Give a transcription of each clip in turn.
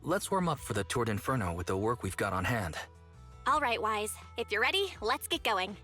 let's warm up for the Tour d'Inferno with the work we've got on hand. All right, Wise. If you're ready, let's get going.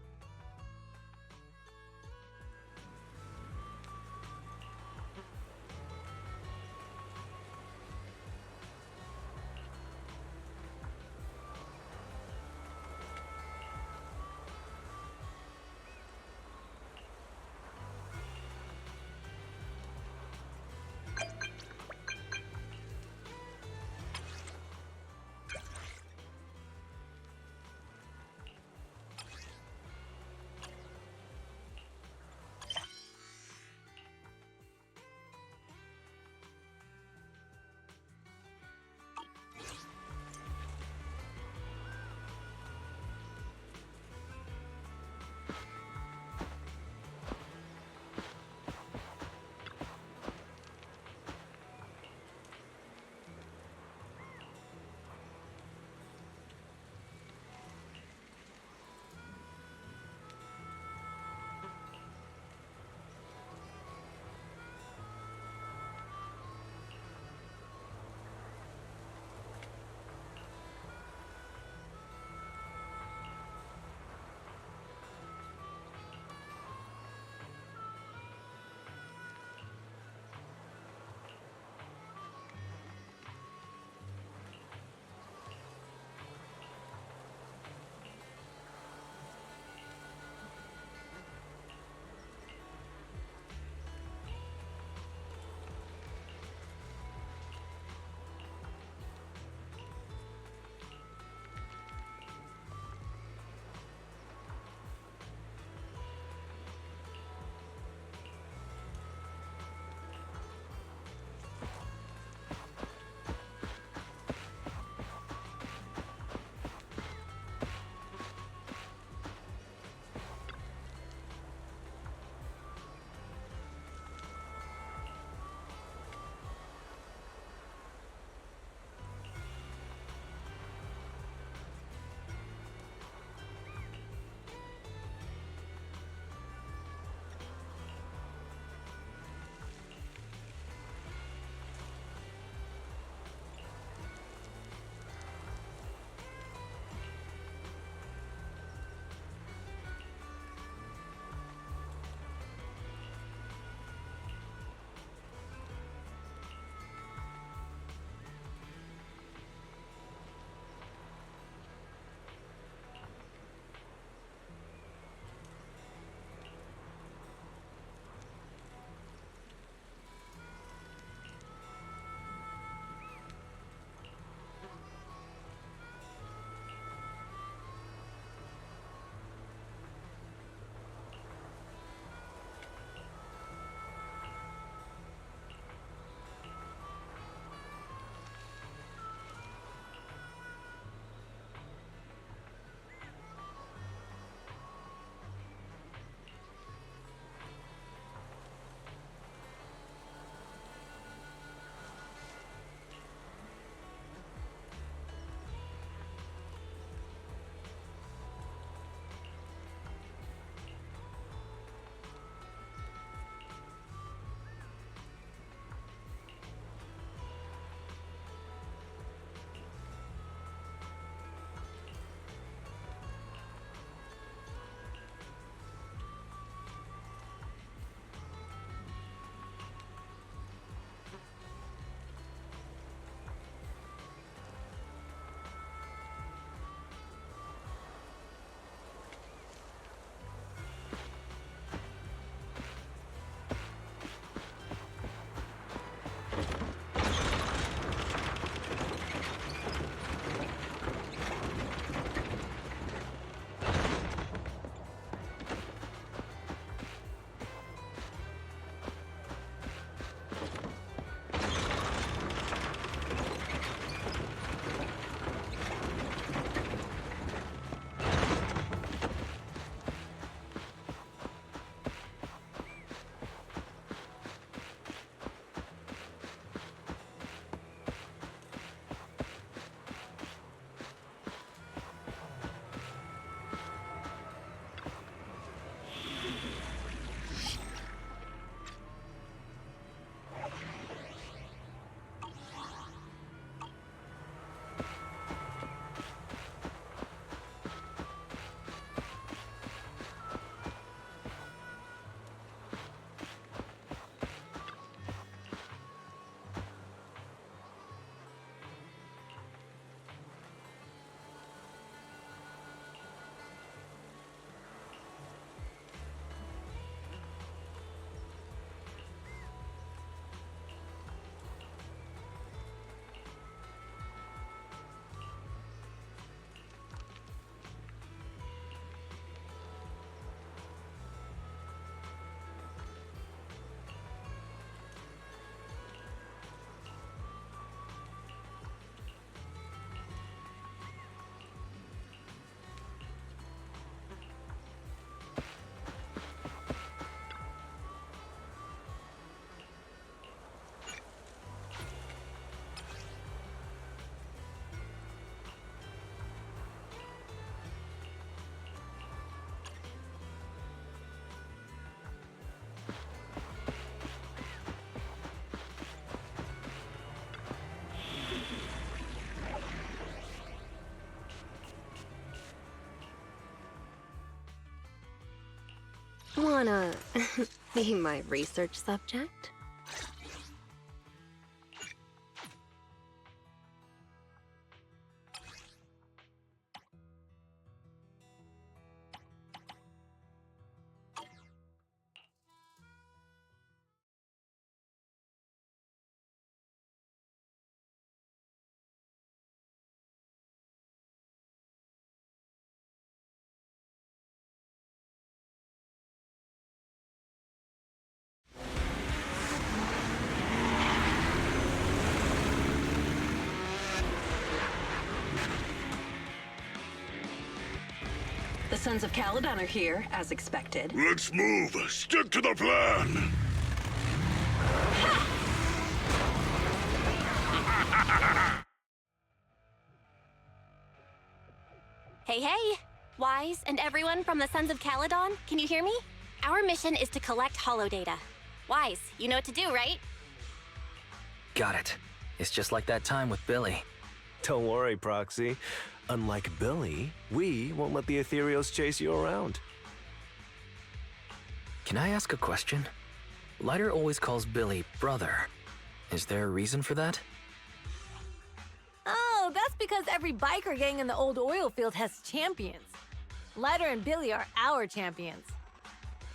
wanna be my research subject? The Sons of Caledon are here, as expected. Let's move. Stick to the plan. Hey, hey! Wise and everyone from the Sons of Caledon, can you hear me? Our mission is to collect holodata. Wise, you know what to do, right? Got it. It's just like that time with Billy. Don't worry, Proxy. Unlike Billy, we won't let the Ethereals chase you around. Can I ask a question? Lighter always calls Billy brother. Is there a reason for that? Oh, that's because every biker gang in the old oil field has champions. Lighter and Billy are our champions.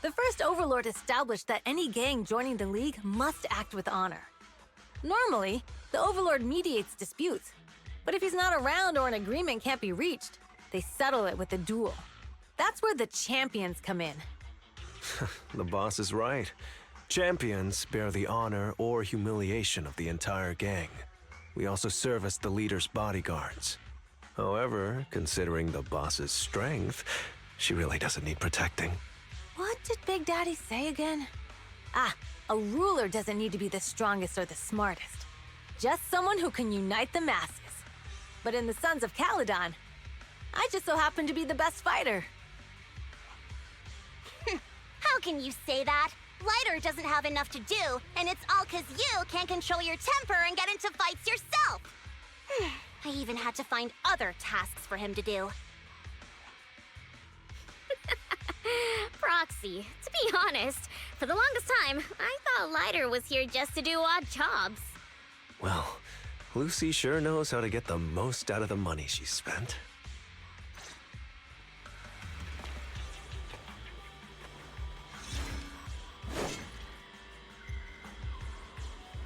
The first Overlord established that any gang joining the League must act with honor. Normally, the Overlord mediates disputes, but if he's not around or an agreement can't be reached, they settle it with a duel. That's where the champions come in. The boss is right. Champions bear the honor or humiliation of the entire gang. We also serve as the leader's bodyguards. However, considering the boss's strength, she really doesn't need protecting. What did Big Daddy say again? Ah, a ruler doesn't need to be the strongest or the smartest. Just someone who can unite the masses. But in the Sons of Caledon, I just so happen to be the best fighter. How can you say that? Lighter doesn't have enough to do, and it's all 'cause you can't control your temper and get into fights yourself. I even had to find other tasks for him to do. Proxy, to be honest, for the longest time, I thought Lighter was here just to do odd jobs. Well, Lucy sure knows how to get the most out of the money she's spent.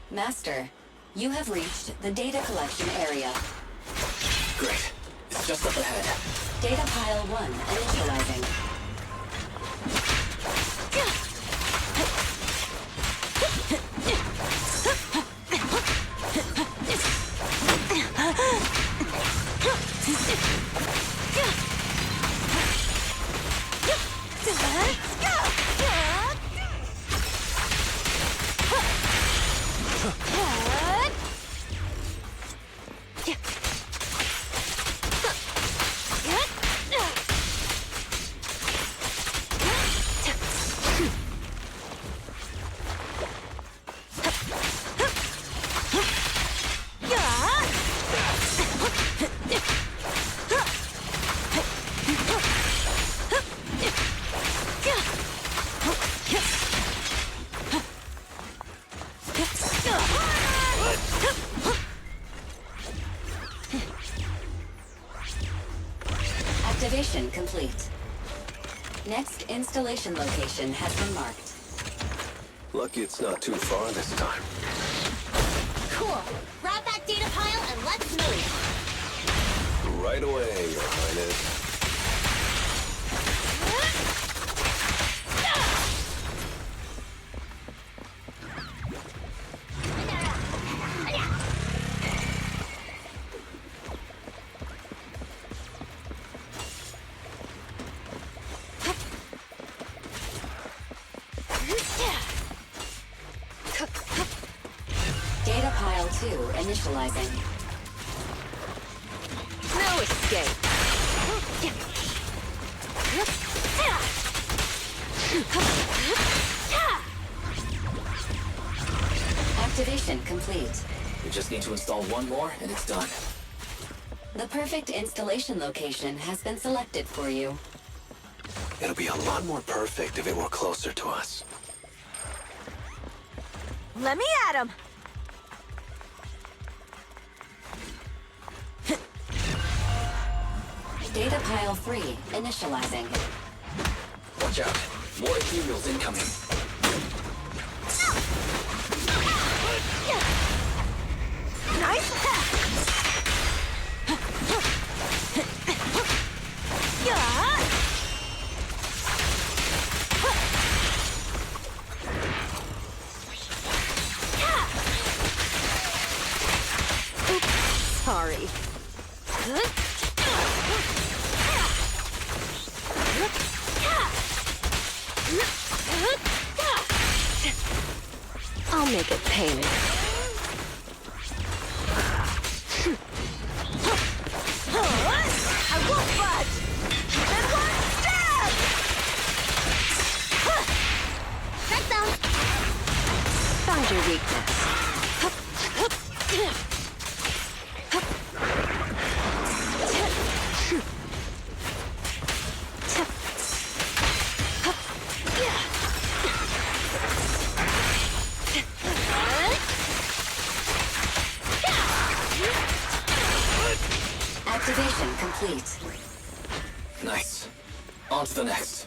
Master, you have reached the data collection area. Great. It's just up ahead. Data pile 1 initializing. Activation complete. Next installation location has been marked. Lucky it's not too far this time. Cool. Grab that data pile and let's move. Right away, Your Highness. Data pile 2 initializing. No escape. Activation complete. We just need to install one more and it's done. The perfect installation location has been selected for you. It'll be a lot more perfect if it were closer to us. Let me at him! Data pile 3 initializing. Watch out. More ethereals incoming. Nice! Oops, sorry. I'll make it pain. I won't budge! And one stab! Red zone. Found your weakness. Activation complete. Nice. On to the next.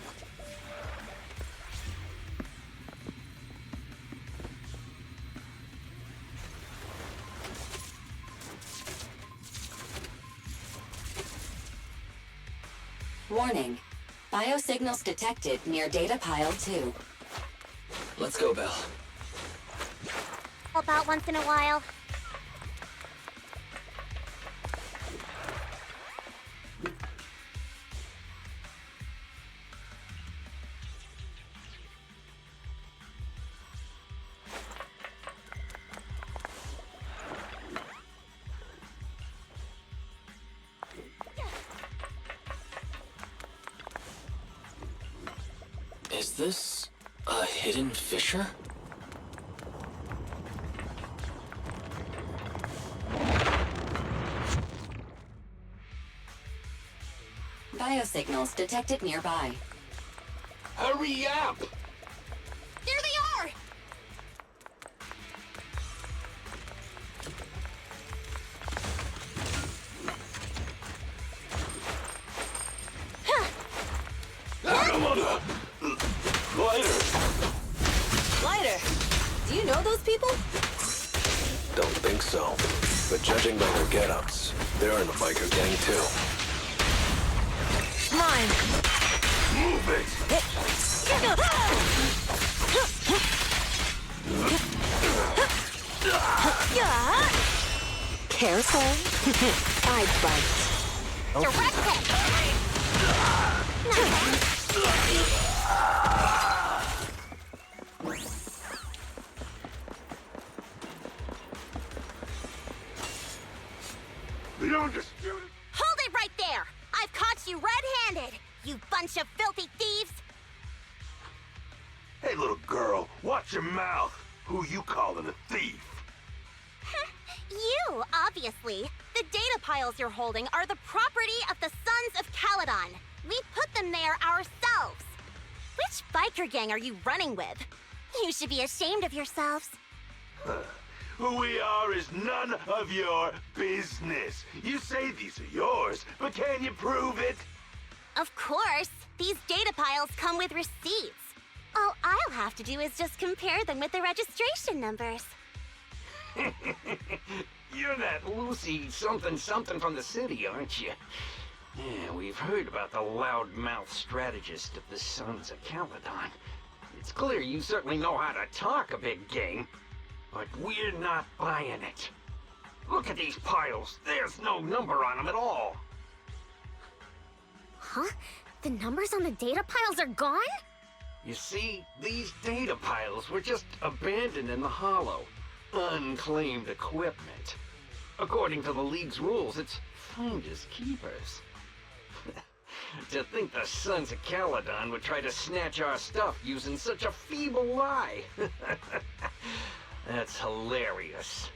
Warning. Biosignals detected near data pile 2. Let's go, Belle. Help out once in a while. Is this a hidden fissure? Biosignals detected nearby. Hurry up! There they are! Come on! Lighter! Lighter, do you know those people? Don't think so. But judging by their get-ups, they're in the biker gang too. Mine. Move it! Careful. I bite. Direct hit! The undisputed... Hold it right there! I've caught you red-handed, you bunch of filthy thieves! Hey, little girl, watch your mouth. Who you calling a thief? You, obviously. The data piles you're holding are the property of the Sons of Caledon. We put them there ourselves. Which biker gang are you running with? You should be ashamed of yourselves. Who we are is none of your business. You say these are yours, but can you prove it? Of course. These data piles come with receipts. All I'll have to do is just compare them with the registration numbers. You're that Lucy something from the city, aren't you? Yeah, we've heard about the loudmouth strategist of the Sons of Caledon. It's clear you certainly know how to talk a big game, but we're not buying it. Look at these piles. There's no number on them at all. Huh? The numbers on the data piles are gone? You see, these data piles were just abandoned in the hollow. Unclaimed equipment. According to the League's rules, it's finders keepers. To think the Sons of Caledon would try to snatch our stuff using such a feeble lie. That's hilarious.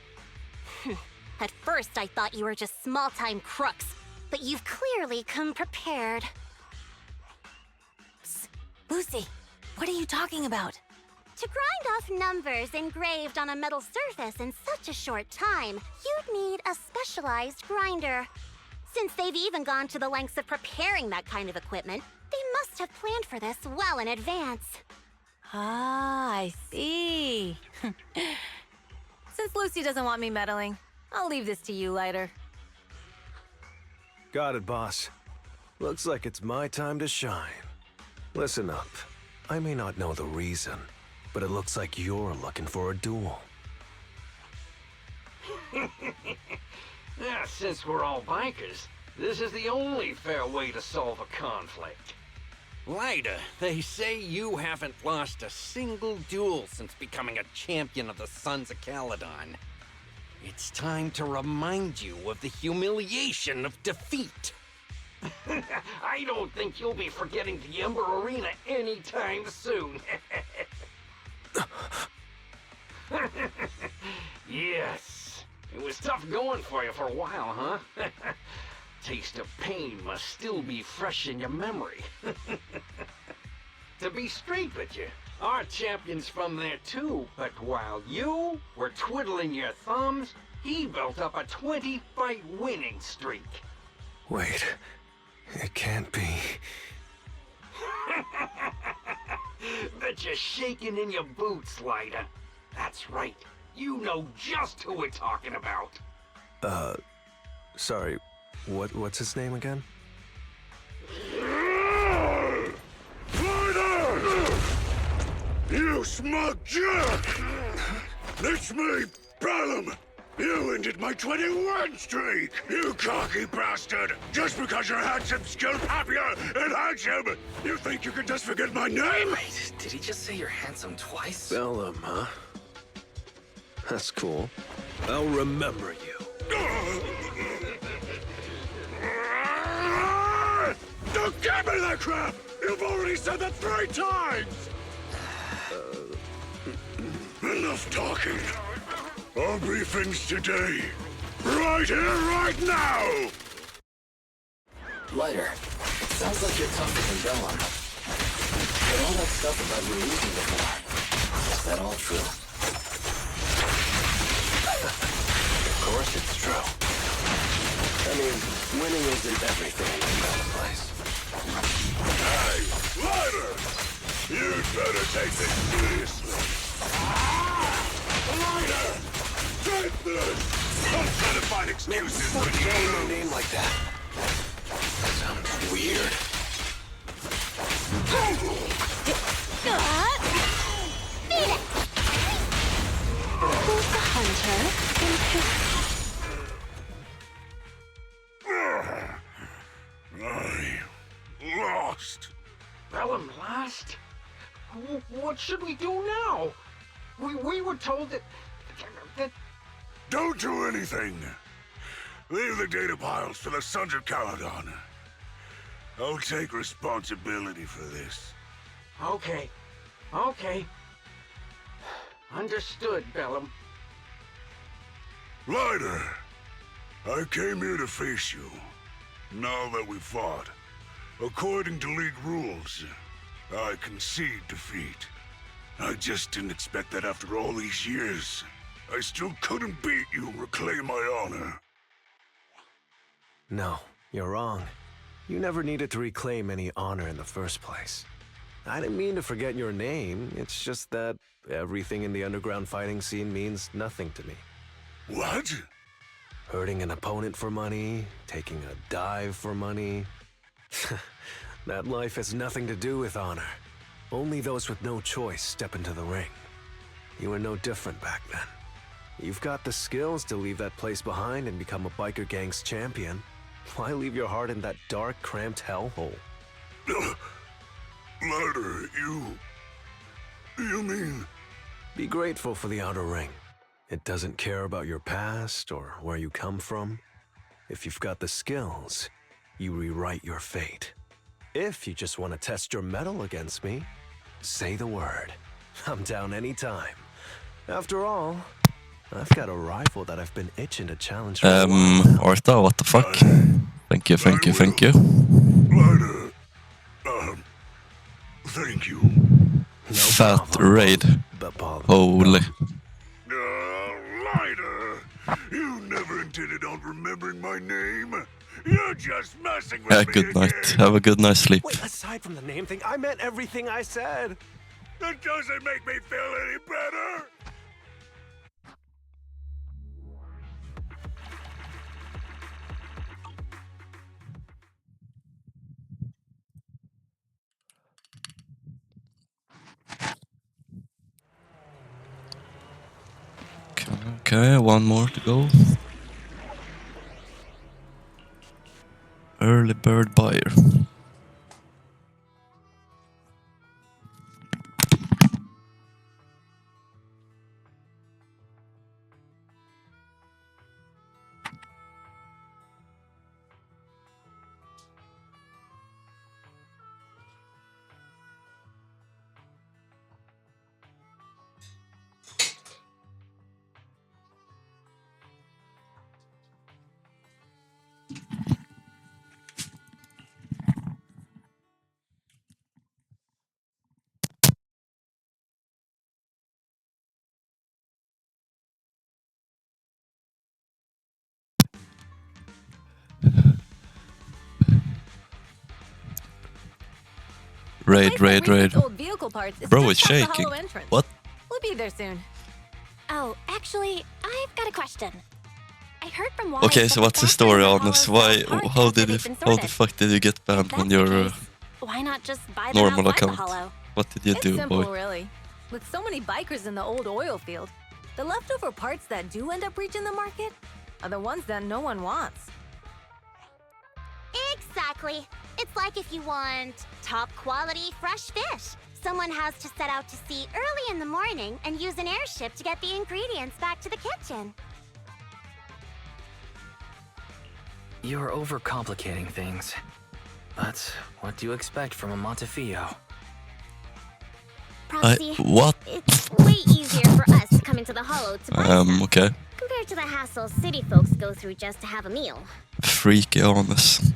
At first, I thought you were just small-time crooks, but you've clearly come prepared. Lucy, what are you talking about? To grind off numbers engraved on a metal surface in such a short time, you'd need a specialized grinder. Since they've even gone to the lengths of preparing that kind of equipment, they must have planned for this well in advance. Ah, I see. Since Lucy doesn't want me meddling, I'll leave this to you, Lighter. Got it, boss. Looks like it's my time to shine. Listen up. I may not know the reason, but it looks like you're looking for a duel. Since we're all bikers, this is the only fair way to solve a conflict. Lyda, they say you haven't lost a single duel since becoming a champion of the Sons of Caledon. It's time to remind you of the humiliation of defeat. I don't think you'll be forgetting the Ember Arena anytime soon. Yes, it was tough going for you for a while, huh? Taste of pain must still be fresh in your memory. To be straight with you, our champion's from there too, but while you were twiddling your thumbs, he built up a 20-fight winning streak. Wait, it can't be. Bet you're shaking in your boots, Lyda. That's right, you know just who we're talking about. Sorry, what's his name again? You smug jerk! It's me, Bellum! You ended my 21 streak, you cocky bastard! Just because you're handsome, skilled, happier, and handsome, you think you can just forget my name? Wait, did he just say you're handsome twice? Bellum, huh? That's cool. I'll remember you. Don't give me that crap! You've already said that 3 times! Enough talking. I'll brief things today. Right here, right now! Lighter, sounds like you're tougher than Bellum. But all that stuff about you losing before, is that all true? Of course it's true. I mean, winning isn't everything in that kind of place. Hey, Lighter! You'd better take this seriously. Lighter! Take this! Don't try to find excuses when you Say my name like that. Sounds weird. Who's the hunter? I lost. Bellum lost? What should we do now? We were told that... Don't do anything. Leave the data piles to the Sons of Caledon. I'll take responsibility for this. Okay. Understood, Bellum. Lighter, I came here to face you. Now that we fought, according to League rules, I concede defeat. I just didn't expect that after all these years, I still couldn't beat you and reclaim my honor. No, you're wrong. You never needed to reclaim any honor in the first place. I didn't mean to forget your name, it's just that everything in the underground fighting scene means nothing to me. What? Hurting an opponent for money, taking a dive for money. That life has nothing to do with honor. Only those with no choice step into the ring. You were no different back then. You've got the skills to leave that place behind and become a biker gang's champion. Why leave your heart in that dark, cramped hellhole? Lighter, you mean... Be grateful for the outer ring. It doesn't care about your past or where you come from. If you've got the skills, you rewrite your fate. If you just want to test your mettle against me, say the word. I'm down anytime. After all, I've got a rival that I've been itching to challenge for a while. Artha, what the fuck? Thank you. Lighter, Thank you. Fat raid. Holy. Lighter! You never intended on remembering my name. You're just messing with Yeah, me good night. again. Have a good night's sleep. Wait, aside from the name thing, I meant everything I said. That doesn't make me feel any better. Okay, one more to go. Early bird buyer. Raid. Old vehicle parts is Bro, just it's past the shaking. hollow entrance. What? We'll be there soon. Oh, actually, I've got a question. I heard from Wise Okay, that so what's the factory story, in Agnes? Hollow Why? sells parts How after did you? they've been How the sorted. fuck did you get If banned that's on the your case, why not just buy them normal outside the account? Hollow? What did you It's do, simple, boy? really. With so many bikers in the old oil field, the leftover parts that do end up reaching the market are the ones that no one wants. Exactly. It's like if you want top quality fresh fish. Someone has to set out to sea early in the morning and use an airship to get the ingredients back to the kitchen. You're overcomplicating things. But what do you expect from a Montefiore? Proxy, what? it's way easier for us to come into the Hollow to buy stuff Okay. compared to the hassle city folks go through just to have a meal. Freaky honest.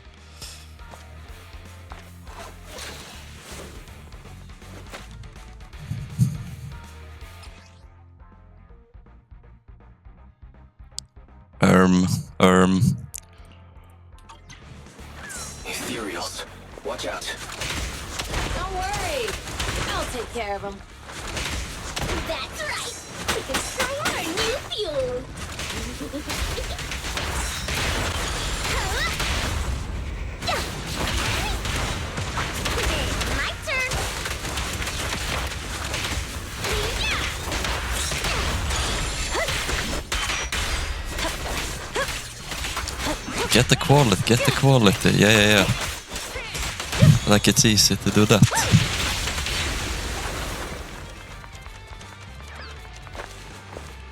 Ethereals. Watch out. Don't worry. I'll take care of them. That's right. We can try out our new fuel. My turn. Get the quality. Yeah. Like it's easy to do that.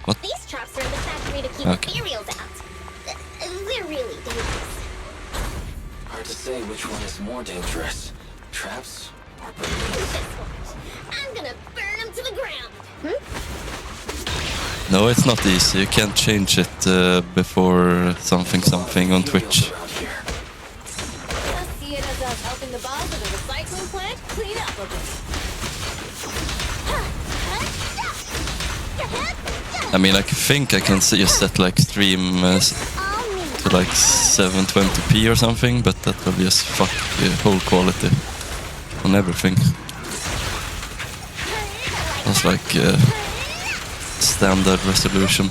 What? These traps are in the factory to keep ethereals out. They're really dangerous. Hard to say which one is more dangerous. Traps or balloons? I'm gonna burn them to the ground. No, it's not easy. You can't change it before something on Twitch. Just see it as us helping the boss of the recycling plant clean up a bit. I mean, I think I can just set like stream to like 720p or something, but that will just fuck the whole quality on everything. That's like standard resolution.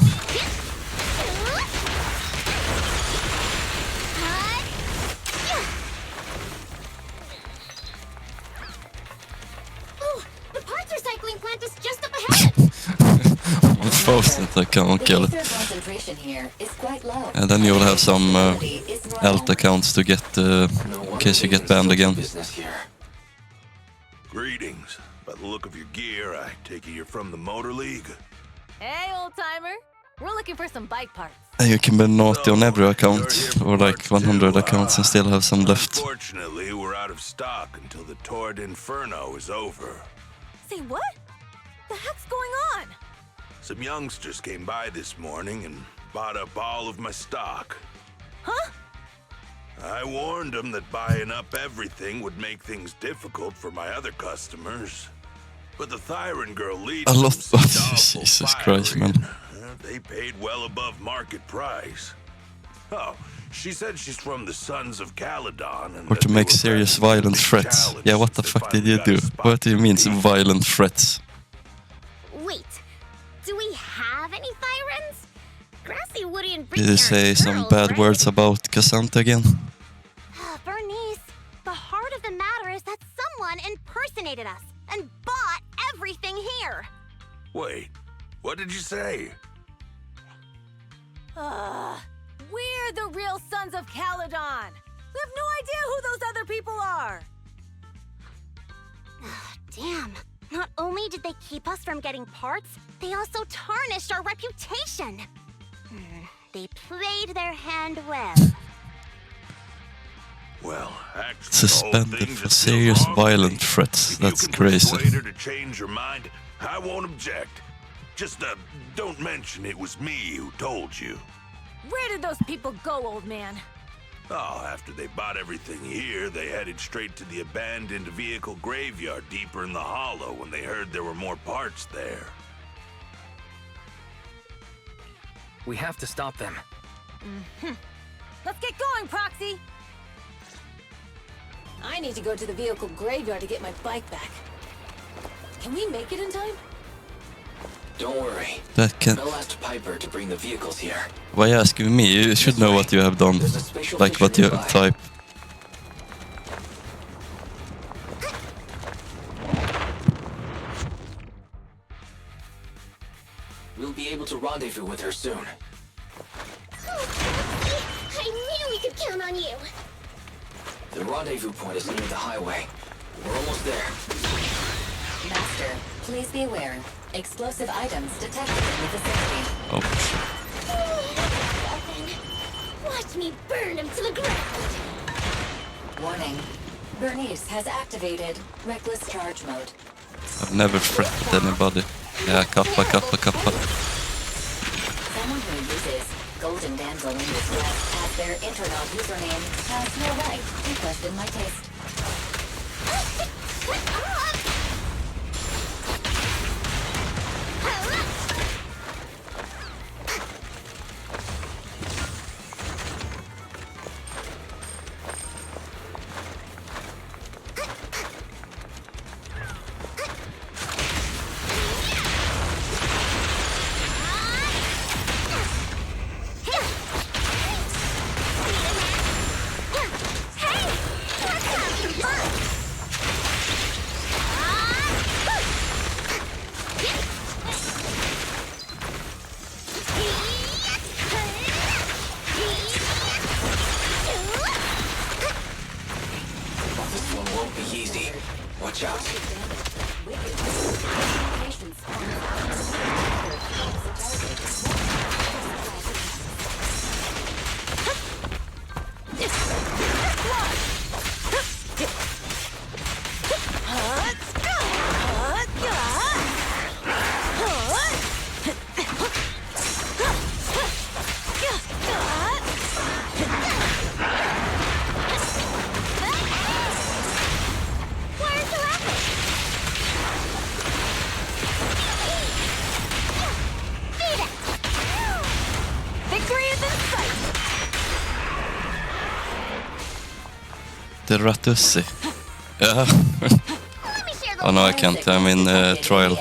Oh, the parts recycling plant is just up ahead. It's frozen, I can't kill it. Concentration here is quite low. And then you will have some alt accounts to get in case you get banned again. Greetings. By the look of your gear, I take it you're from the Motor League. Hey, old timer. We're looking for some bike parts. And you can be naughty on every account, or like 100 accounts and still have some left. Unfortunately, we're out of stock until the Torrid Inferno is over. Say what? The heck's going on? Some youngsters came by this morning and bought up all of my stock. Huh? I warned him that buying up everything would make things difficult for my other customers. But the Thyron girl leads A lot some of awful Jesus fiery, Christ, man. They paid well above market price. Oh, she said she's from the Sons of Caledon. And Or to that make they were serious pressing violent big threats. challenge Yeah, what the since they fuck did you finally do? got a spot What do you to mean compete. violent threats? Wait, do we have any Thyrans? Grassy, Woody, and Did Brittany you aren't say some girls, bad right? words about Cassandra again? Bernice, the heart of the matter is that someone impersonated us and bought everything here. Wait, what did you say? We're the real Sons of Caledon. We have no idea who those other people are. Damn. Not only did they keep us from getting parts, they also tarnished our reputation. They played their hand well. Well, actually, the whole Suspended thing for just serious feels wrong to me. violent threats. If That's you can crazy. persuade her to change her mind, I won't object. Just, don't mention it was me who told you. Where did those people go, old man? Oh, after they bought everything here, they headed straight to the abandoned vehicle graveyard deeper in the hollow when they heard there were more parts there. We have to stop them. Let's get going, Proxy. I need to go to the vehicle graveyard to get my bike back. Can we make it in time? Don't worry. That can. I'll ask Piper to bring the vehicles here. Why are you asking me? You should know what you have done. There's a spatial Like what feature you nearby. type. We'll be able to rendezvous with her soon. I knew we could count on you. The rendezvous point is near the highway. We're almost there. Master, please be aware. Explosive items detected in the vicinity. Oh, Watch me burn him to the ground. Warning. Bernice has activated reckless charge mode. I've never threatened anybody. Yeah, kappa. Someone who uses Golden Damsel in Distress as their internet username has no right to question my taste. This one won't be easy. Watch out. Victory is in sight. the Ratussi. Yeah. Oh no, I can't. I'm in trial.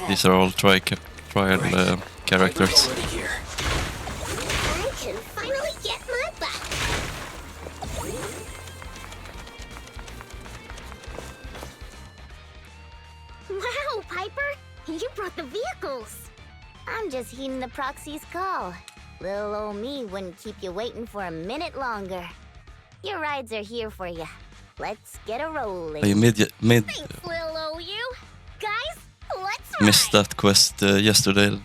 These are all trial characters. I can finally get my back. Wow, Piper! You brought the vehicles! I'm just heeding the proxy's call. Little old me wouldn't keep you waiting for a minute longer. Your rides are here for you. Let's get a rolling. I Thanks, little old you. Guys, let's ride! missed that quest yesterday.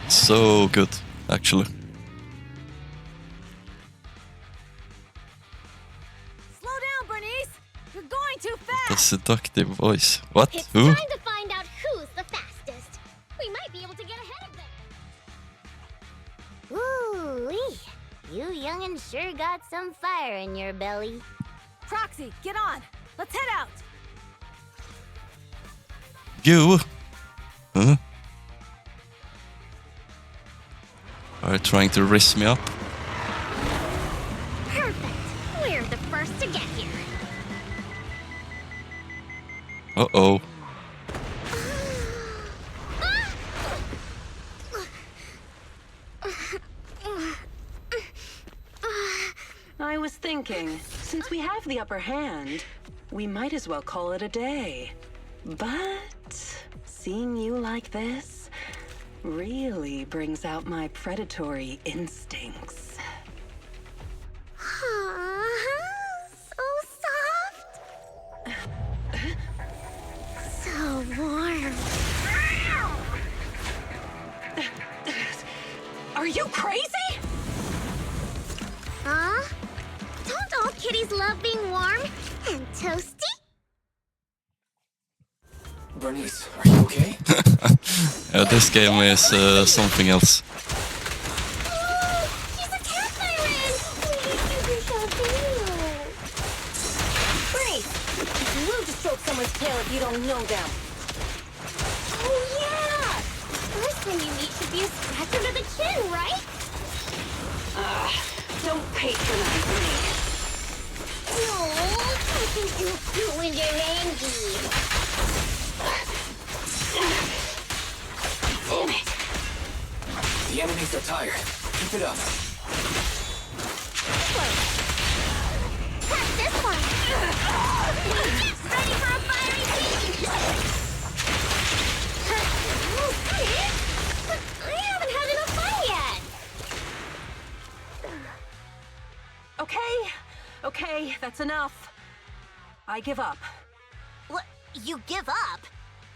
So good, actually. Slow down, Bernice. You're going too fast. The seductive voice. What? It's Who? time to find out who's the fastest. We might be able to get ahead of them. Ooh-wee. You youngin' sure got some fire in your belly. Proxy, get on! Let's head out! You? Huh? Are you trying to risk me up? Perfect. We're the first to get here. Uh-oh. I was thinking, since we have the upper hand, we might as well call it a day. But seeing you like this really brings out my predatory instincts. So soft. So warm. Are you crazy? Huh? Don't all kitties love being warm and toasty? Bernice, are you okay? Yeah, this game is something else. She's a cat siren! Freeze! It's rude to stroke someone's tail if you don't know them. Oh yeah! First time you meet should be a scratch under the chin, right? Don't patronize me. No, I think you're cute when you're angry. Damn it. The enemies are tired. Keep it up. Catch this one! Ready for a fiery beam! But I haven't had enough fun yet! Okay, that's enough. I give up. What? You give up?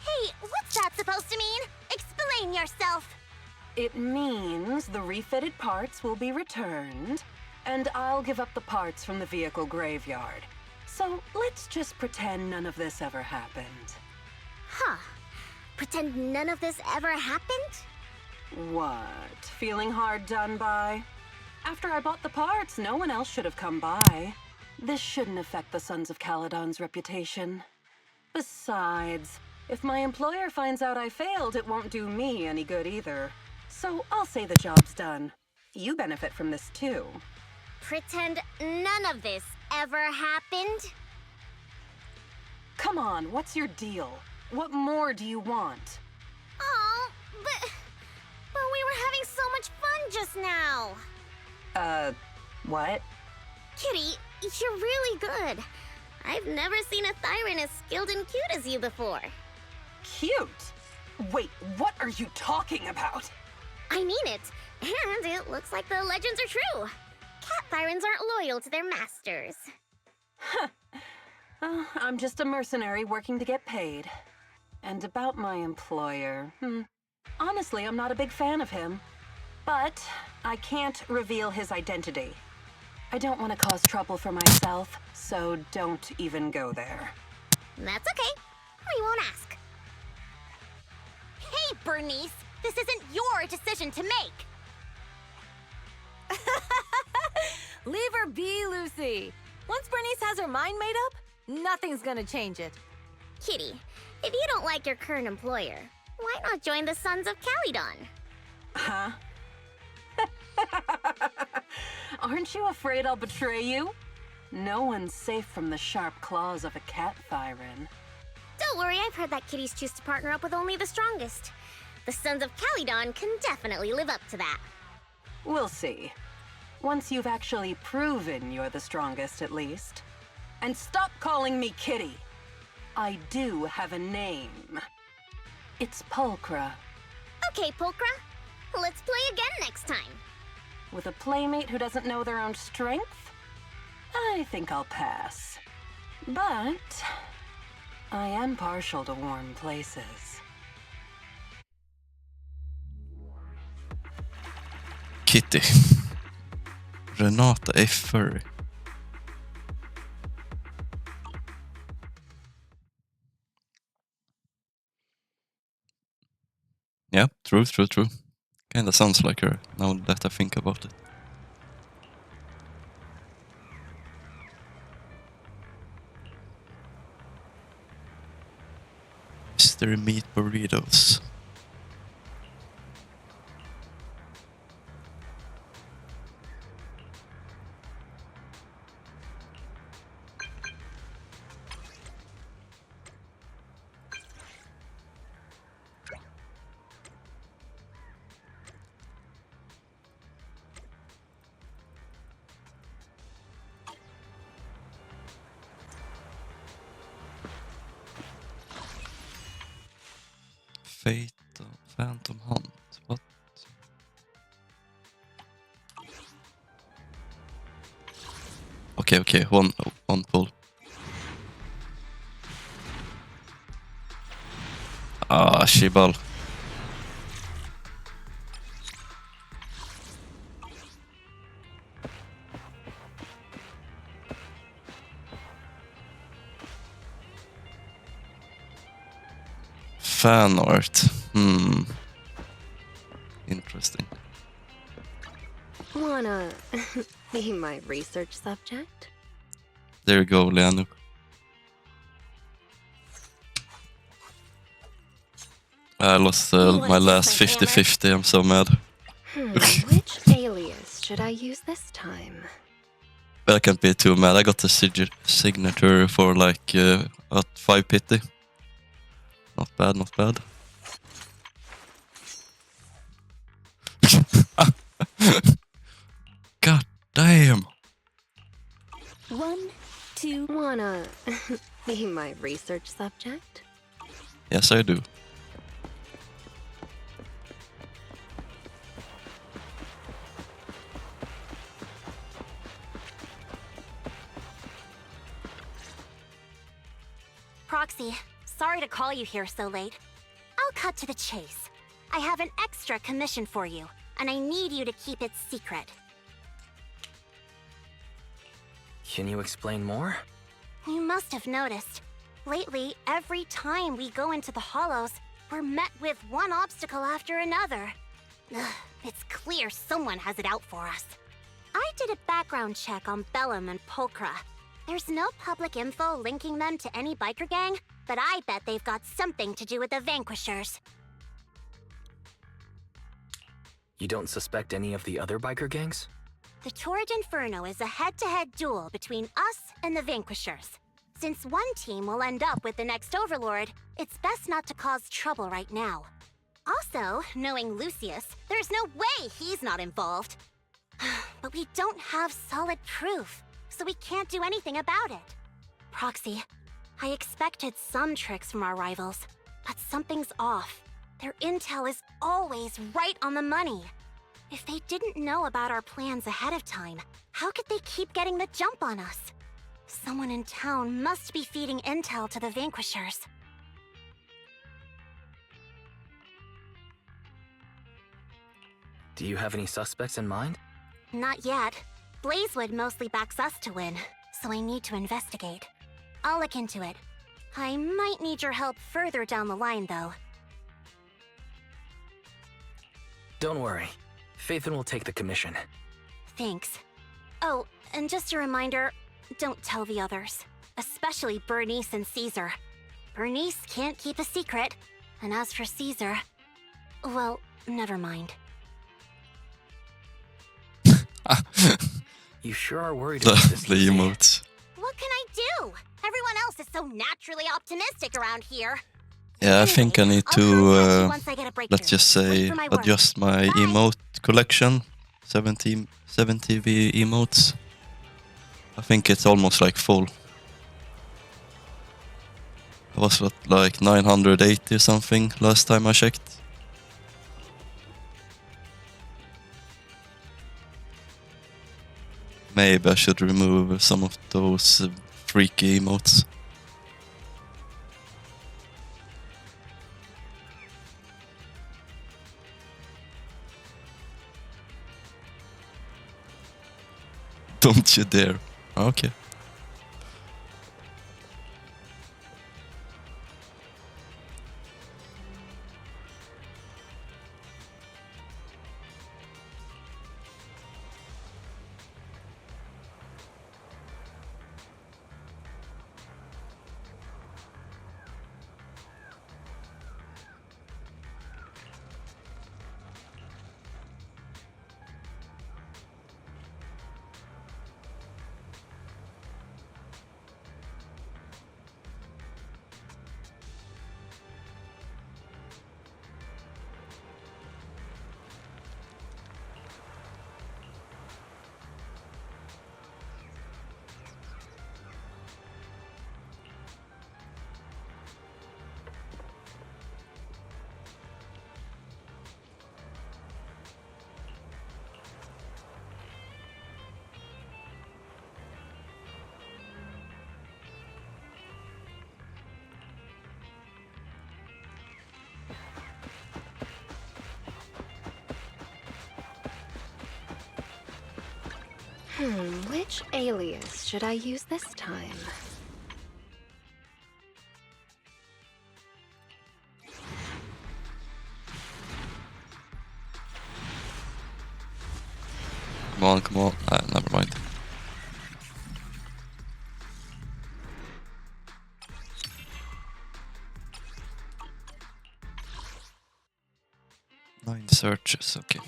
Hey, what's that supposed to mean? Explain yourself. It means the refitted parts will be returned, and I'll give up the parts from the vehicle graveyard. So let's just pretend none of this ever happened. Huh. Pretend none of this ever happened? What? Feeling hard done by? After I bought the parts, no one else should have come by. This shouldn't affect the Sons of Caledon's reputation. Besides, if my employer finds out I failed, it won't do me any good either. So I'll say the job's done. You benefit from this too. Pretend none of this ever happened? Come on, what's your deal? What more do you want? Oh, but we were having so much fun just now. What? Kitty, you're really good. I've never seen a Thyran as skilled and cute as you before. Cute? Wait, what are you talking about? I mean it. And it looks like the legends are true. Cat Thyrans aren't loyal to their masters. I'm just a mercenary working to get paid. And about my employer, honestly, I'm not a big fan of him. But I can't reveal his identity. I don't want to cause trouble for myself, so don't even go there. That's okay. We won't ask. Hey, Bernice! This isn't your decision to make! Leave her be, Lucy. Once Bernice has her mind made up, nothing's gonna change it. Kitty, if you don't like your current employer, why not join the Sons of Caledon? Huh? Aren't you afraid I'll betray you? No one's safe from the sharp claws of a cat Thyran. Don't worry, I've heard that kitties choose to partner up with only the strongest. The Sons of Caledon can definitely live up to that. We'll see. Once you've actually proven you're the strongest, at least. And stop calling me Kitty. I do have a name. It's Pulchra. Okay, Pulchra. Let's play again next time. With a playmate who doesn't know their own strength? I think I'll pass. But I am partial to warm places. Kitty. Renata är furry. Yeah, true. Kinda sounds like her, now that I think about it. mystery meat burritos. Phantom Hunt. What? Okay. One pull. Ah, shibal. Fan art. Interesting. Wanna be my research subject? There you go, Leanu. I lost my last 50-50, I'm so mad. Which alias should I use this time? But I can't be too mad, I got the signature for like at 5 pity. Not bad, not bad. God damn! 1, 2. Wanna be my research subject? Yes, I do. Proxy, sorry to call you here so late. I'll cut to the chase. I have an extra commission for you, and I need you to keep it secret. Can you explain more? You must have noticed. Lately, every time we go into the Hollows, we're met with one obstacle after another. Ugh, it's clear someone has it out for us. I did a background check on Bellum and Pulchra. There's no public info linking them to any biker gang, but I bet they've got something to do with the Vanquishers. You don't suspect any of the other biker gangs? The Torrid Inferno is a head-to-head duel between us and the Vanquishers. Since one team will end up with the next Overlord, it's best not to cause trouble right now. Also, knowing Lucius, there's no way he's not involved. But we don't have solid proof, so we can't do anything about it. Proxy, I expected some tricks from our rivals, but something's off. Their intel is always right on the money. If they didn't know about our plans ahead of time, how could they keep getting the jump on us? Someone in town must be feeding intel to the Vanquishers. Do you have any suspects in mind? Not yet. Blazewood mostly backs us to win, so I need to investigate. I'll look into it. I might need your help further down the line, though. Don't worry. Phaethon will take the commission. Thanks. Oh, and just a reminder, don't tell the others. Especially Bernice and Caesar. Bernice can't keep a secret, and as for Caesar... well, never mind. You sure are worried about this. The emotes. What can I do? Everyone else is so naturally optimistic around here. Yeah, I think I need to, let's just say, adjust my emote collection. 70 emotes. I think it's almost like full. I was at like 980 or something last time I checked. Maybe I should remove some of those freaky emotes. Don't you dare. Okay. Which alias should I use this time? Come on, come on. Never mind. Nine searches, okay.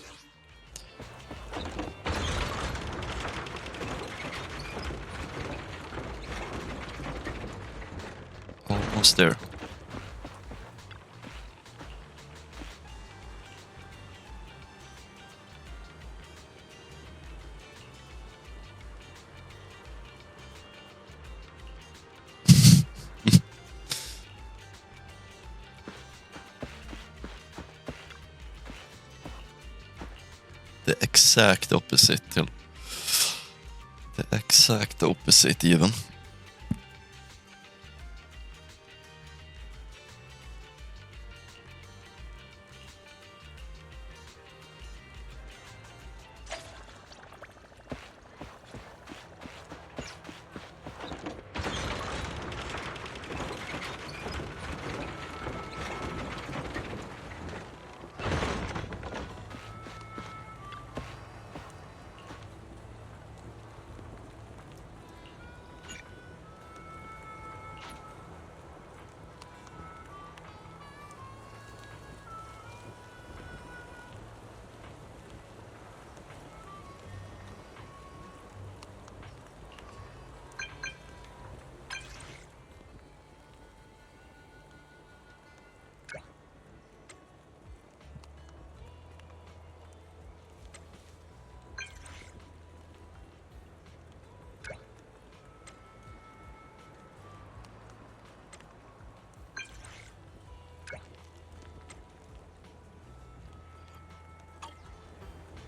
Almost there. The exact opposite till. The exact opposite even.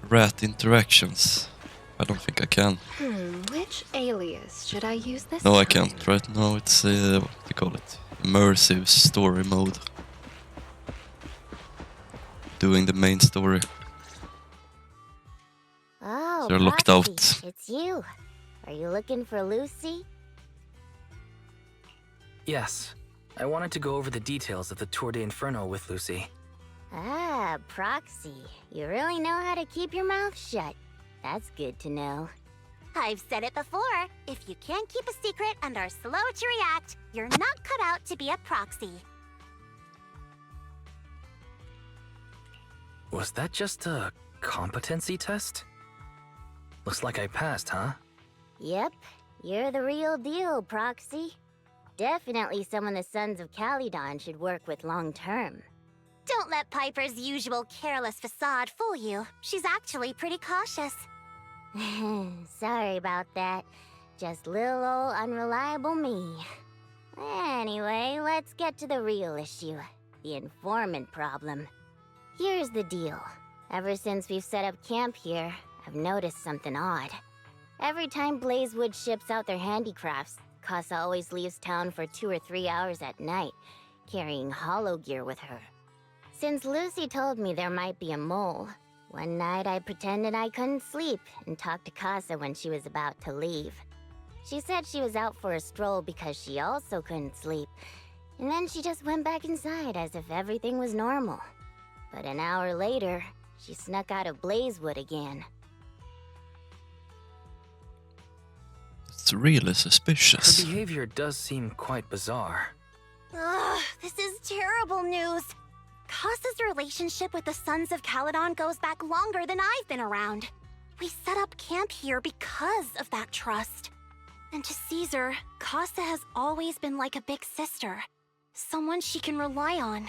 Rat interactions. I don't think I can. Which alias should I use this No, time? I can't. Right now it's what do you call it? Immersive story mode. Doing the main story. Oh, They're locked Proxy, out. it's you. Are you looking for Lucy? Yes. I wanted to go over the details of the Tour de Inferno with Lucy. Ah, Proxy. You really know how to keep your mouth shut. That's good to know. I've said it before. If you can't keep a secret and are slow to react, you're not cut out to be a proxy. Was that just a competency test? Looks like I passed, huh? Yep, you're the real deal, Proxy. Definitely someone the Sons of Caledon should work with long term. Don't let Piper's usual careless facade fool you. She's actually pretty cautious. Sorry about that. Just little old unreliable me. Anyway, let's get to the real issue. The informant problem. Here's the deal. Ever since we've set up camp here, I've noticed something odd. Every time Blazewood ships out their handicrafts, Casa always leaves town for 2 or 3 hours at night, carrying hollow gear with her. Since Lucy told me there might be a mole, one night I pretended I couldn't sleep and talked to Casa when she was about to leave. She said she was out for a stroll because she also couldn't sleep, and then she just went back inside as if everything was normal. But an hour later, she snuck out of Blazewood again. It's really Her suspicious. behavior does seem quite bizarre. Ugh, this is terrible news. Casa's relationship with the Sons of Caledon goes back longer than I've been around. We set up camp here because of that trust. And to Caesar, Casa has always been like a big sister. Someone she can rely on.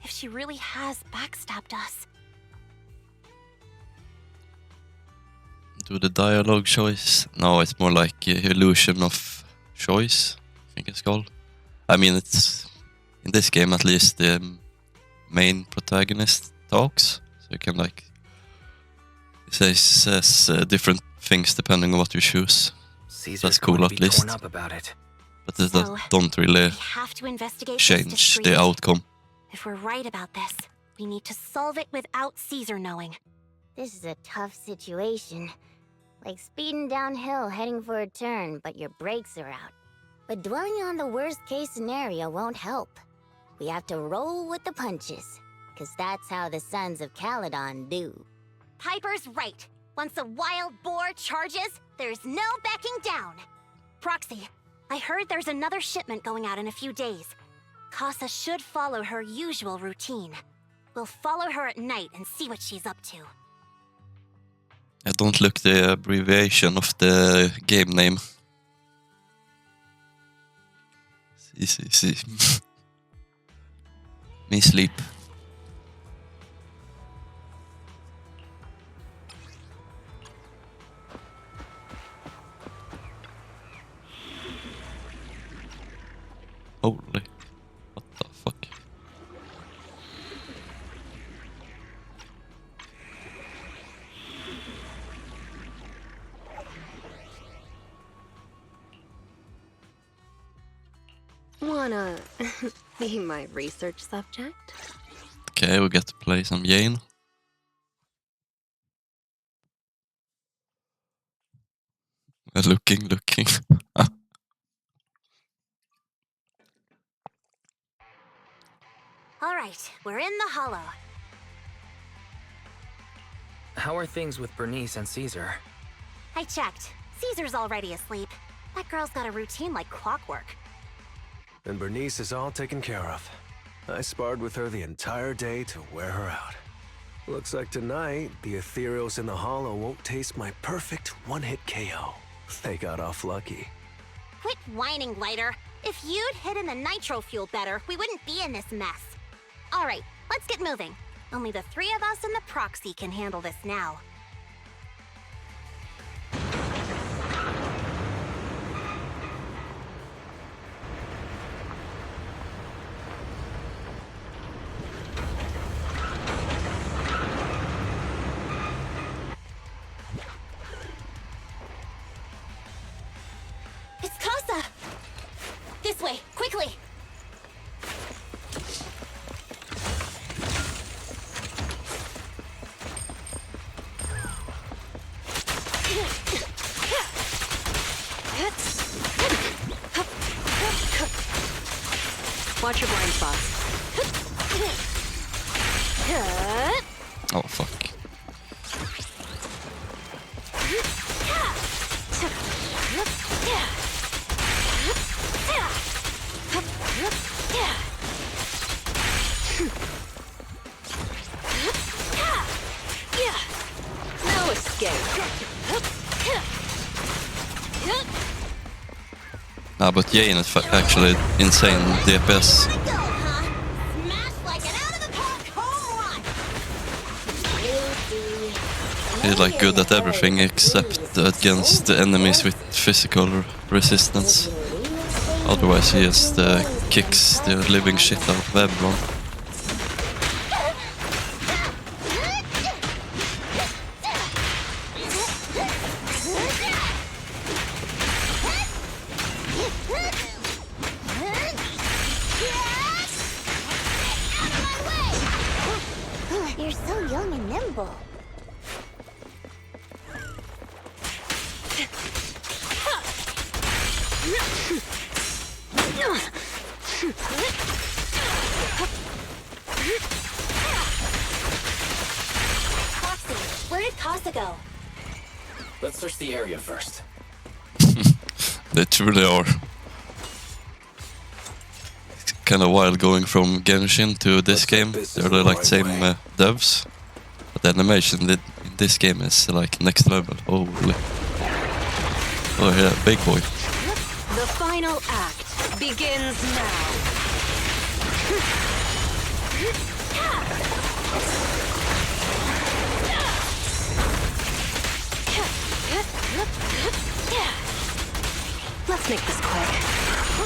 If she really has backstabbed us. Do the dialogue choice? No, it's more like illusion of choice, I think it's called. I mean, it's in this game at least the main protagonist talks, so you can like says different things depending on what you choose. Caesar's That's cool going to at be least. torn up about it. But it So, don't really We have to investigate this change discreetly. the outcome. If we're right about this, we need to solve it without Caesar knowing. This is a tough situation. Like speeding downhill heading for a turn, but your brakes are out. But dwelling on the worst-case scenario won't help. We have to roll with the punches, because that's how the Sons of Caledon do. Piper's right. Once a wild boar charges, there's no backing down. Proxy, I heard there's another shipment going out in a few days. Casa should follow her usual routine. We'll follow her at night and see what she's up to. I don't look the abbreviation of the game name. See. Me sleep. Holy, what the fuck? Wanna be my research subject? Okay, we get to play some Jane. Looking. All right, we're in the hollow. How are things with Bernice and Caesar? I checked. Caesar's already asleep. That girl's got a routine like clockwork. And Bernice is all taken care of. I sparred with her the entire day to wear her out. Looks like tonight, the Ethereals in the Hollow won't taste my perfect one-hit KO. They got off lucky. Quit whining, Lighter. If you'd hidden the nitro fuel better, we wouldn't be in this mess. All right, let's get moving. Only the three of us and the proxy can handle this now. It's Casa! This way, quickly! Watch your blind spots. Oh fuck. No escape. Nah, but Jane is actually insane DPS. Go, huh? Smash like an out-of-the-park home run! He's like good at everything except against the enemies with physical resistance. Otherwise he just kicks the living shit out of everyone. You're so young and nimble. Proxy, where did Casa go? Let's search the area first. They truly are. It's kind of wild going from Genshin to this game. They're like same devs, but the animation in this game is like next level. Holy! Oh yeah, big boy. The final act begins now. Let's make this quick.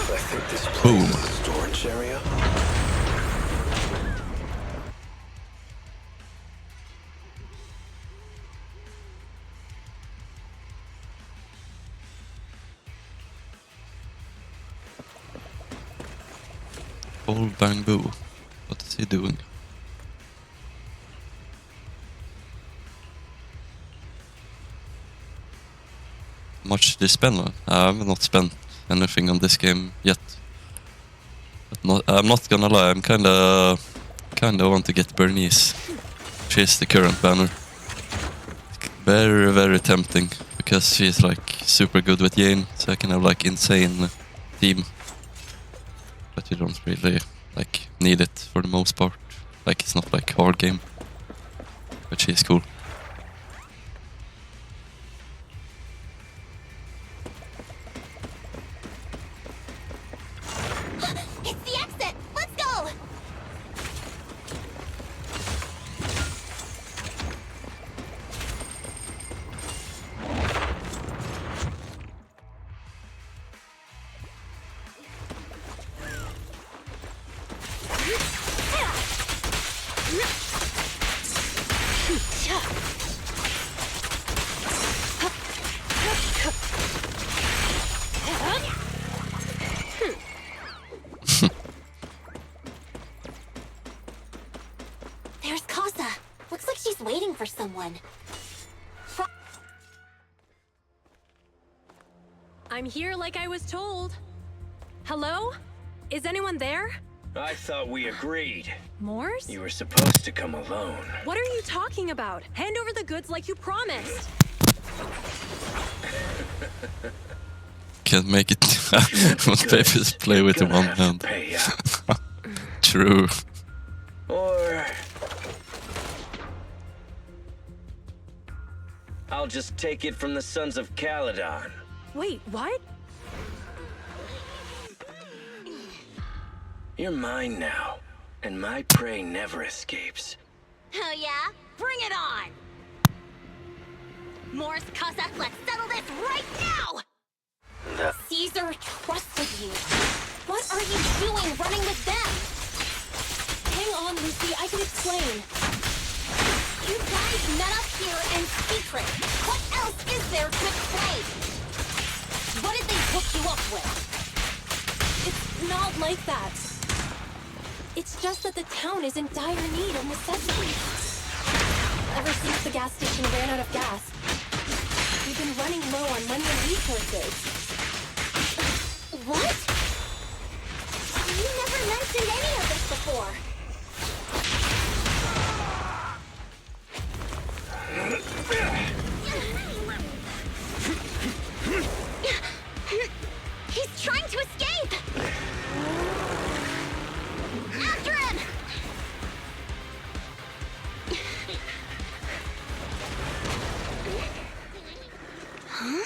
I think this place Boom. is a storage area. Old Bamboo. What is he doing? much did you spend on? I have not spent anything on this game yet. But I'm not gonna lie, I'm kinda want to get Bernice. She's the current banner. Very, very tempting, because she's like super good with Yane, so I can have like insane team. But you don't really like need it for the most part. Like it's not like hard game. But she's cool. It's the exit! Let's go! There's Casa. Looks like she's waiting for someone. I'm here like I was told. Hello? Is anyone there? I thought we agreed. Morse? You were supposed to come alone. What are you talking about? Hand over the goods like you promised. Can't make it. Most babies play with the one hand. True. Or I'll just take it from the Sons of Caledon. Wait, what? You're mine now, and my prey never escapes. Oh yeah? Bring it on! Morse, Casa, let's settle this right now! Caesar trusted you. What are you doing running with them? Hang on, Lucy, I can explain. You guys met up here in secret. What else is there to explain? What did they hook you up with? It's not like that. It's just that the town is in dire need of necessities. Ever since the gas station ran out of gas, we've been running low on money and resources. What? You never mentioned any of this before. He's trying to escape! After him! Huh?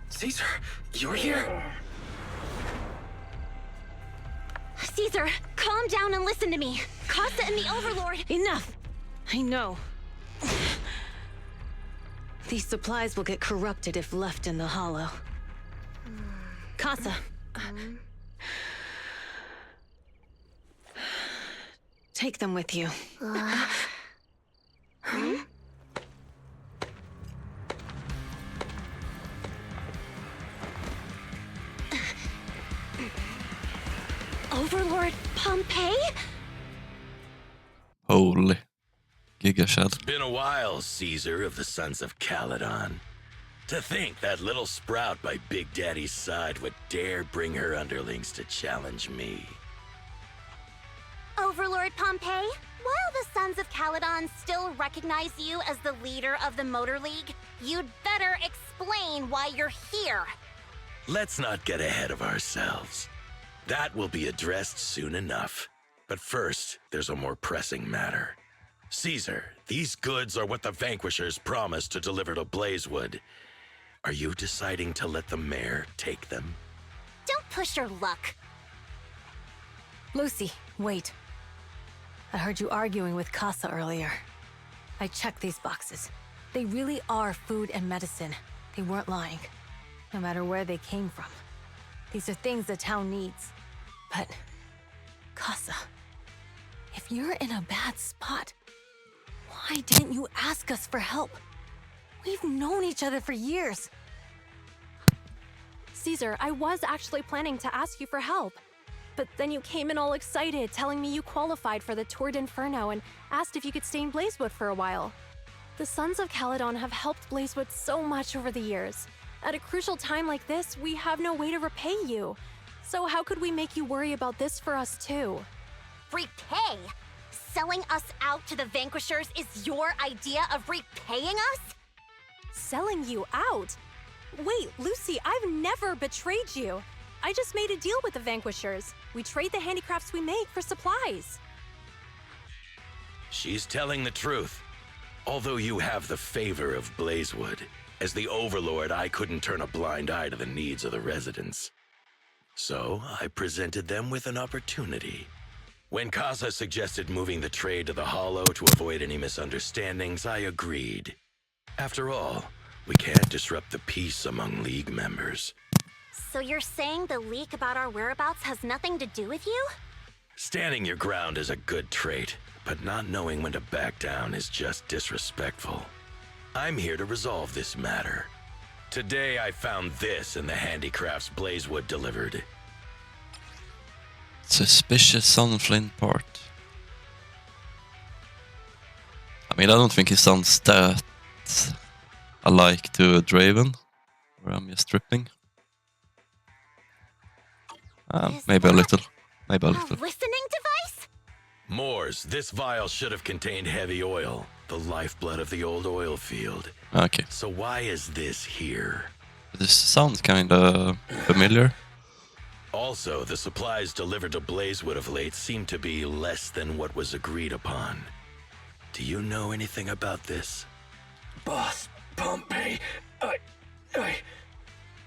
Caesar, you're here? Caesar, calm down and listen to me. Casa and the Overlord... Enough! I know. These supplies will get corrupted if left in the hollow. Casa. Take them with you. Overlord Pompeii? Holy. Gigashad. It's been a while, Caesar of the Sons of Caledon. To think that little sprout by Big Daddy's side would dare bring her underlings to challenge me. Overlord Pompeii, while the Sons of Caledon still recognize you as the leader of the Motor League, you'd better explain why you're here. Let's not get ahead of ourselves. That will be addressed soon enough. But first, there's a more pressing matter. Caesar, these goods are what the Vanquishers promised to deliver to Blazewood. Are you deciding to let the mayor take them? Don't push your luck. Lucy, wait. I heard you arguing with Casa earlier. I checked these boxes. They really are food and medicine. They weren't lying, no matter where they came from. These are things the town needs. But, Casa, if you're in a bad spot, why didn't you ask us for help? We've known each other for years. Caesar, I was actually planning to ask you for help. But then you came in all excited, telling me you qualified for the Tour d'Inferno and asked if you could stay in Blazewood for a while. The Sons of Caledon have helped Blazewood so much over the years. At a crucial time like this, we have no way to repay you. So how could we make you worry about this for us too? Repay? Selling us out to the Vanquishers is your idea of repaying us? Selling you out? Wait, Lucy, I've never betrayed you. I just made a deal with the Vanquishers. We trade the handicrafts we make for supplies. She's telling the truth. Although you have the favor of Blazewood, as the Overlord, I couldn't turn a blind eye to the needs of the residents. So I presented them with an opportunity. When Casa suggested moving the trade to the Hollow to avoid any misunderstandings, I agreed. After all, we can't disrupt the peace among League members. So you're saying the leak about our whereabouts has nothing to do with you? Standing your ground is a good trait, but not knowing when to back down is just disrespectful. I'm here to resolve this matter. Today I found this in the handicrafts Blazewood delivered. Suspicious Sunflint part. I mean, I don't think he sounds that alike to Draven. Or I'm just tripping. Maybe a little. Maybe a little. Listening device? Moors, this vial should have contained heavy oil, the lifeblood of the old oil field. Okay. So why is this here? This sounds kinda familiar. Also, the supplies delivered to Blazewood of late seem to be less than what was agreed upon. Do you know anything about this? Boss, Pompey,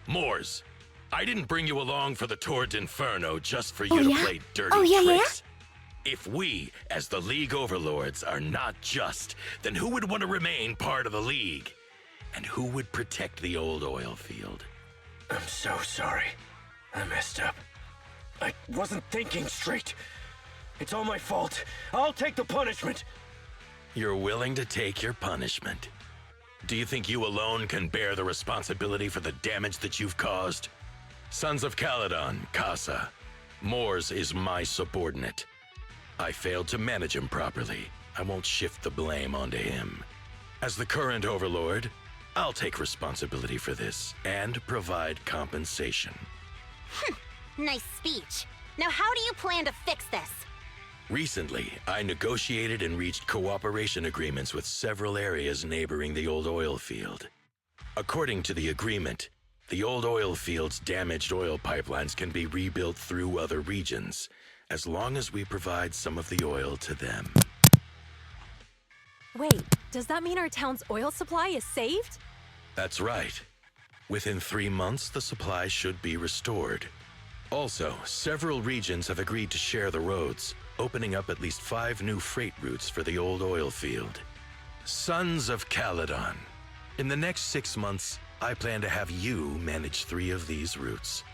Moors, I didn't bring you along for the Tour d'Inferno just for you to play dirty tricks. If we, as the League Overlords, are not just, then who would want to remain part of the League? And who would protect the old oil field? I'm so sorry. I messed up. I wasn't thinking straight. It's all my fault. I'll take the punishment. You're willing to take your punishment. Do you think you alone can bear the responsibility for the damage that you've caused? Sons of Caledon, Casa. Moors is my subordinate. I failed to manage him properly. I won't shift the blame onto him. As the current Overlord, I'll take responsibility for this and provide compensation. Nice speech. Now how do you plan to fix this? Recently, I negotiated and reached cooperation agreements with several areas neighboring the old oil field. According to the agreement, the old oil field's damaged oil pipelines can be rebuilt through other regions, as long as we provide some of the oil to them. Wait, does that mean our town's oil supply is saved? That's right. Within 3 months, the supply should be restored. Also, several regions have agreed to share the roads, opening up at least 5 new freight routes for the old oil field. Sons of Caledon. In the next 6 months, I plan to have you manage 3 of these routes.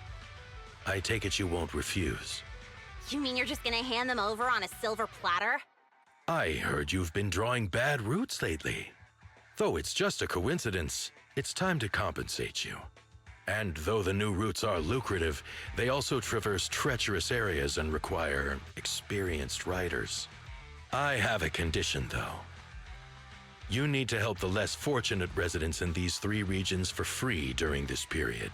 I take it you won't refuse. You mean you're just gonna hand them over on a silver platter? I heard you've been drawing bad routes lately. Though it's just a coincidence, it's time to compensate you. And though the new routes are lucrative, they also traverse treacherous areas and require experienced riders. I have a condition, though. You need to help the less fortunate residents in these 3 regions for free during this period.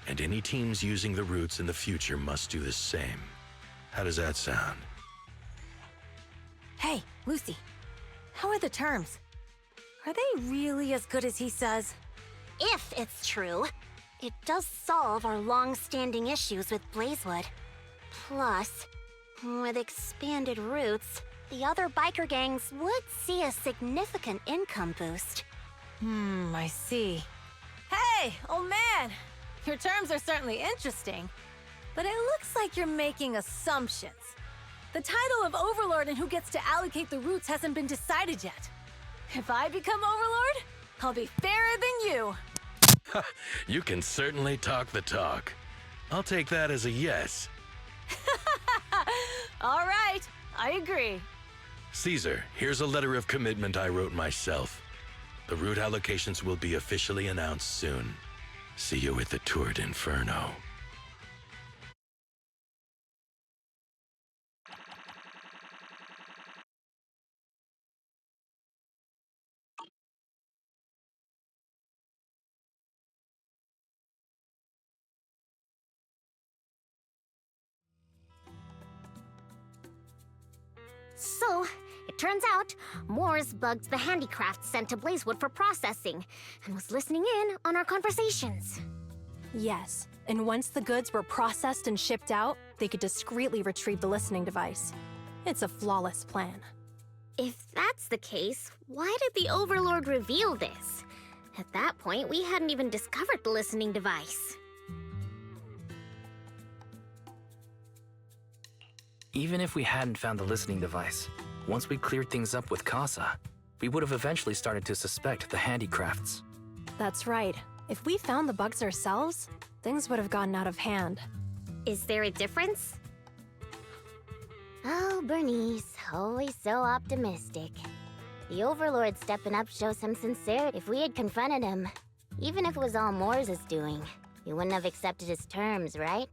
And any teams using the routes in the future must do the same. How does that sound? Hey, Lucy. How are the terms? Are they really as good as he says? If it's true, it does solve our long-standing issues with Blazewood. Plus, with expanded routes, the other biker gangs would see a significant income boost. I see. Hey, old man! Your terms are certainly interesting, but it looks like you're making assumptions. The title of Overlord and who gets to allocate the routes hasn't been decided yet. If I become Overlord, I'll be fairer than you. You can certainly talk the talk. I'll take that as a yes. All right, I agree. Caesar, here's a letter of commitment I wrote myself. The route allocations will be officially announced soon. See you at the Tour d'Inferno. So, it turns out, Moores bugged the handicraft sent to Blazewood for processing, and was listening in on our conversations. Yes, and once the goods were processed and shipped out, they could discreetly retrieve the listening device. It's a flawless plan. If that's the case, why did the Overlord reveal this? At that point, we hadn't even discovered the listening device. Even if we hadn't found the listening device, once we cleared things up with Casa, we would have eventually started to suspect the handicrafts. That's right. If we found the bugs ourselves, things would have gotten out of hand. Is there a difference? Oh, Bernice, always so optimistic. The Overlord stepping up shows some sincerity. If we had confronted him, even if it was all Moore's doing, he wouldn't have accepted his terms, right?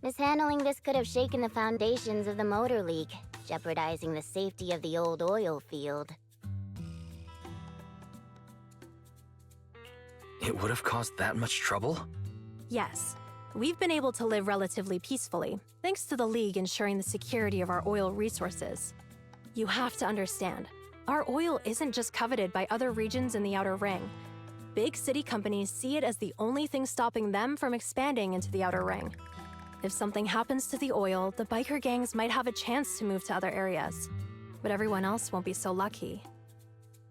Mishandling this could have shaken the foundations of the Motor League, jeopardizing the safety of the old oil field. It would have caused that much trouble? Yes. We've been able to live relatively peacefully, thanks to the League ensuring the security of our oil resources. You have to understand, our oil isn't just coveted by other regions in the Outer Ring. Big city companies see it as the only thing stopping them from expanding into the Outer Ring. If something happens to the oil, the biker gangs might have a chance to move to other areas. But everyone else won't be so lucky.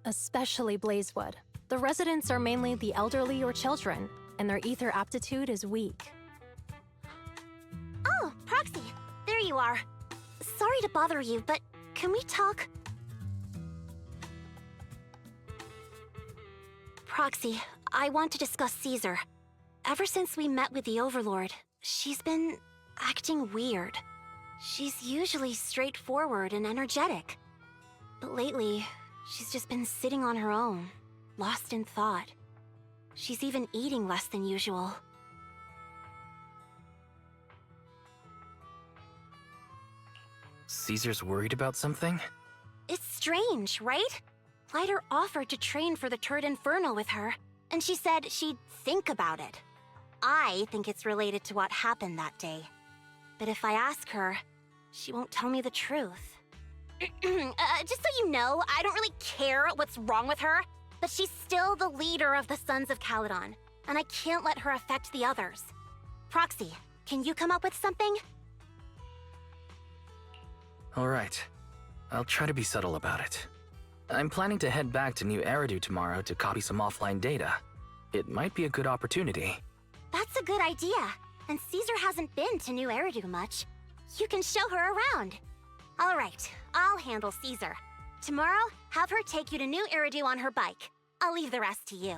Especially Blazewood. The residents are mainly the elderly or children, and their ether aptitude is weak. Oh, Proxy, there you are. Sorry to bother you, but can we talk? Proxy, I want to discuss Caesar. Ever since we met with the Overlord, she's been acting weird. She's usually straightforward and energetic. But lately, she's just been sitting on her own, lost in thought. She's even eating less than usual. Caesar's worried about something? It's strange, right? Lighter offered to train for the Turd Inferno with her, and she said she'd think about it. I think it's related to what happened that day. But if I ask her, she won't tell me the truth. Just so you know, I don't really care what's wrong with her, but she's still the leader of the Sons of Caledon, and I can't let her affect the others. Proxy, can you come up with something? All right. I'll try to be subtle about it. I'm planning to head back to New Eridu tomorrow to copy some offline data. It might be a good opportunity. That's a good idea. And Caesar hasn't been to New Eridu much. You can show her around. All right, I'll handle Caesar. Tomorrow, have her take you to New Eridu on her bike. I'll leave the rest to you.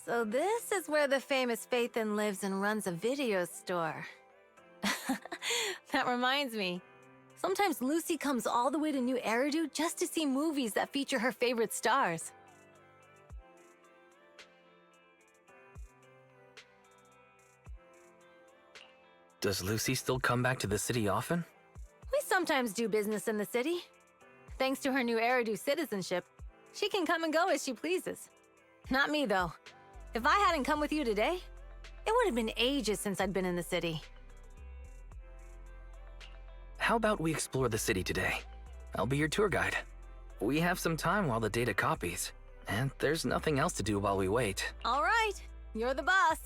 So this is where the famous Phaethon lives and runs a video store. That reminds me. Sometimes Lucy comes all the way to New Eridu just to see movies that feature her favorite stars. Does Lucy still come back to the city often? We sometimes do business in the city. Thanks to her New Eridu citizenship, she can come and go as she pleases. Not me, though. If I hadn't come with you today, it would have been ages since I'd been in the city. How about we explore the city today? I'll be your tour guide. We have some time while the data copies, and there's nothing else to do while we wait. All right, you're the boss.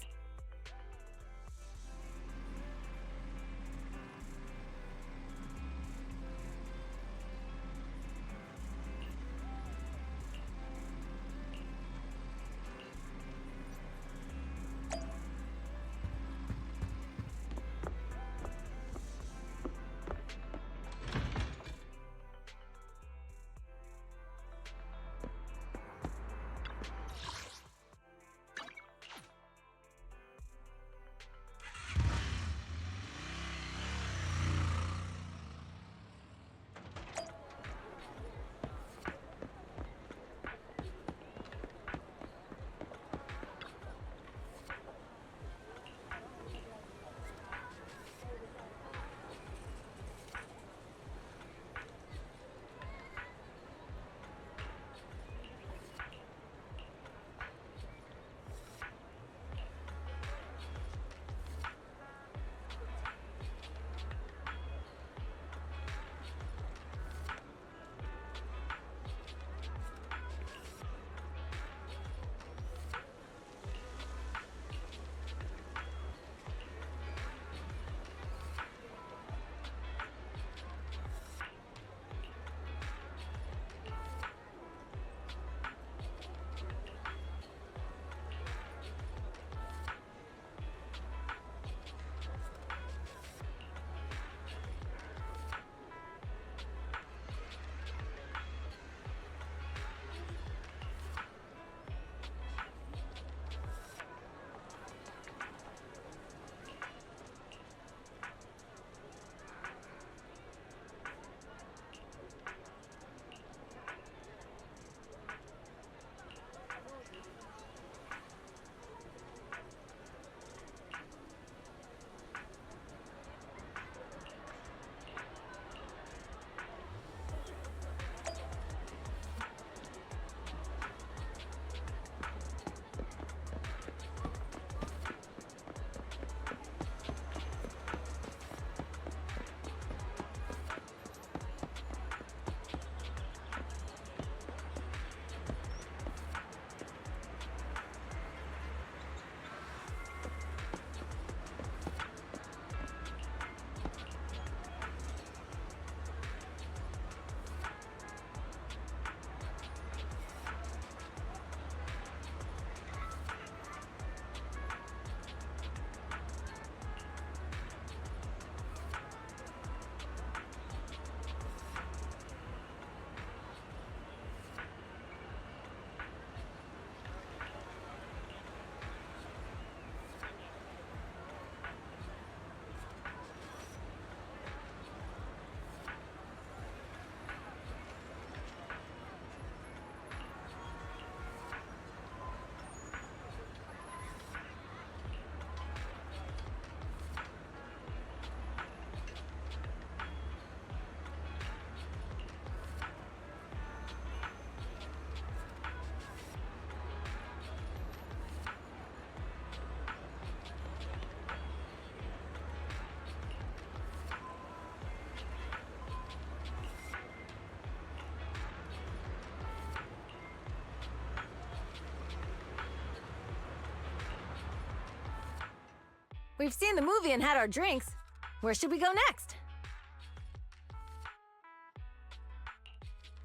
We've seen the movie and had our drinks. Where should we go next?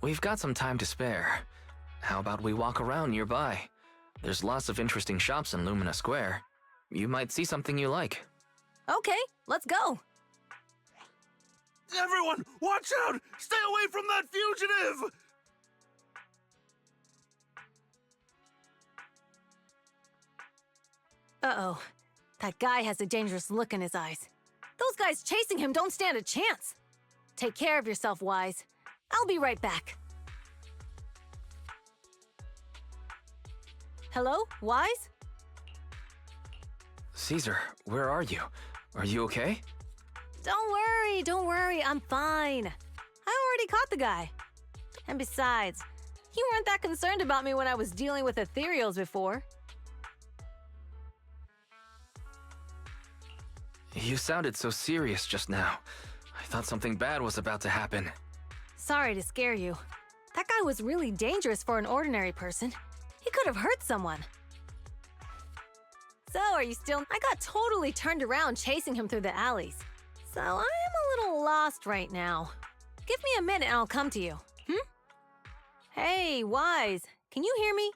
We've got some time to spare. How about we walk around nearby? There's lots of interesting shops in Lumina Square. You might see something you like. Okay, let's go. Everyone, watch out! Stay away from that fugitive! Uh-oh. That guy has a dangerous look in his eyes. Those guys chasing him don't stand a chance. Take care of yourself, Wise. I'll be right back. Hello, Wise? Caesar, where are you? Are you okay? Don't worry, I'm fine. I already caught the guy. And besides, you weren't that concerned about me when I was dealing with ethereals before. You sounded so serious just now. I thought something bad was about to happen. Sorry to scare you. That guy was really dangerous for an ordinary person. He could have hurt someone. So, are you still— I got totally turned around chasing him through the alleys. So, I am a little lost right now. Give me a minute and I'll come to you. Hey, Wise, can you hear me?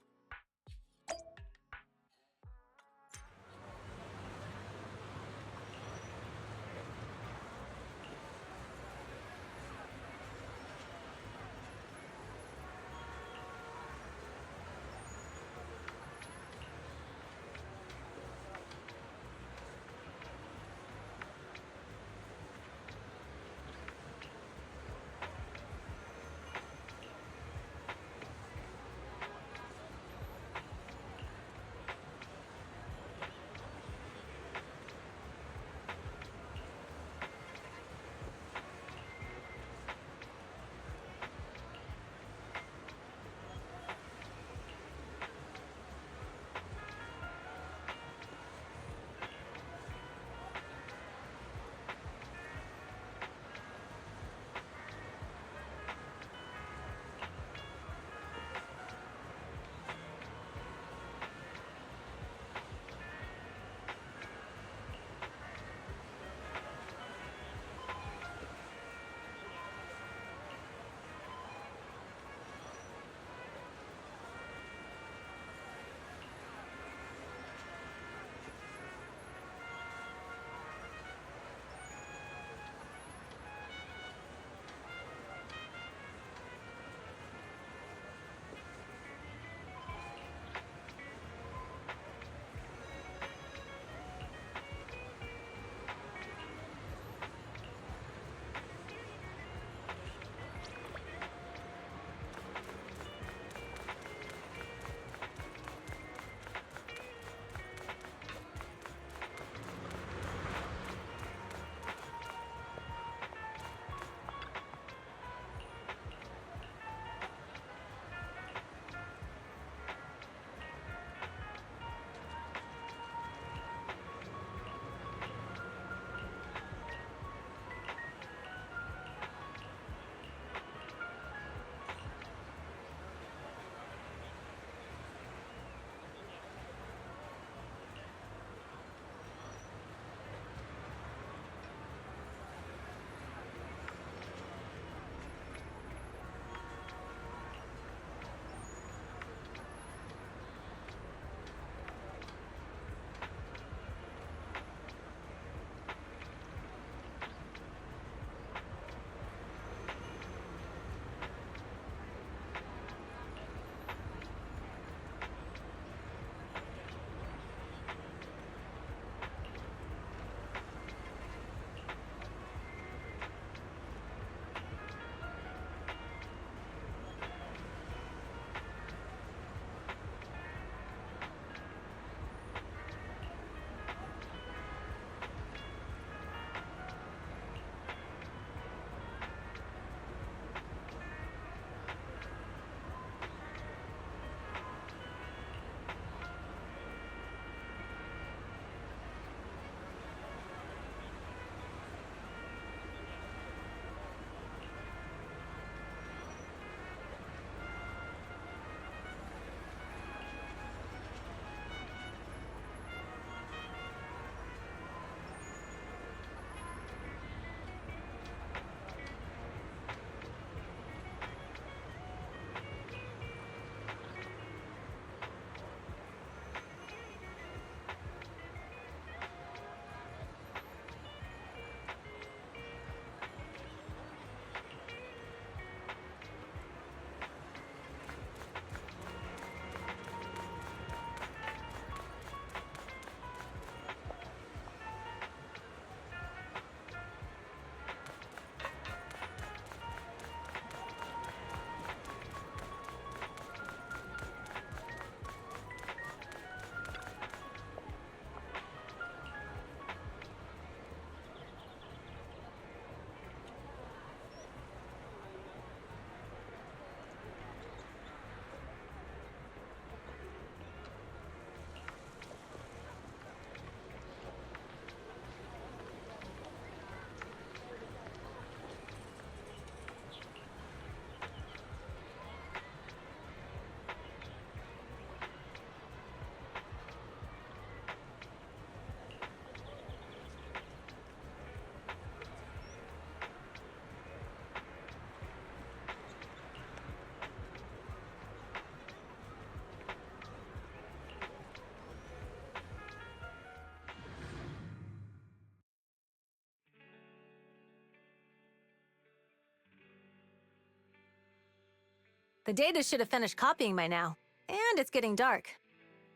The data should have finished copying by now. And it's getting dark.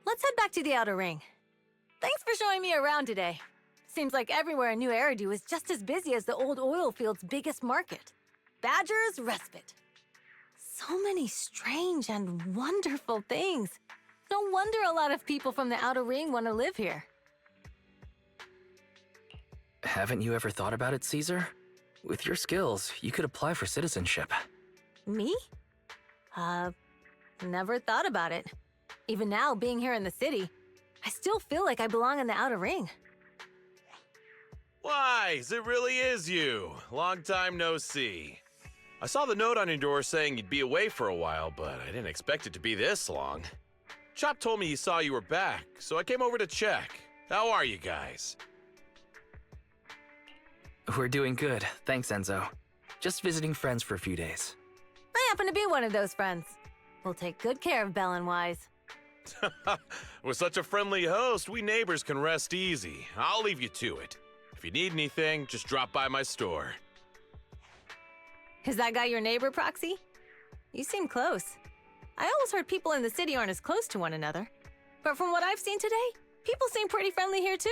Let's head back to the outer ring. Thanks for showing me around today. Seems like everywhere in New Eridu is just as busy as the old oil field's biggest market. Badger's Respite. So many strange and wonderful things. No wonder a lot of people from the outer ring want to live here. Haven't you ever thought about it, Caesar? With your skills, you could apply for citizenship. Me? Never thought about it. Even now, being here in the city, I still feel like I belong in the outer ring. Wise, it really is you. Long time no see. I saw the note on your door saying you'd be away for a while, but I didn't expect it to be this long. Chop told me he saw you were back, so I came over to check. How are you guys? We're doing good, thanks Enzo. Just visiting friends for a few days. I happen to be one of those friends. We'll take good care of Belle and Wise. With such a friendly host, we neighbors can rest easy. I'll leave you to it. If you need anything, just drop by my store. Is that guy your neighbor, Proxy? You seem close. I always heard people in the city aren't as close to one another. But from what I've seen today, people seem pretty friendly here too.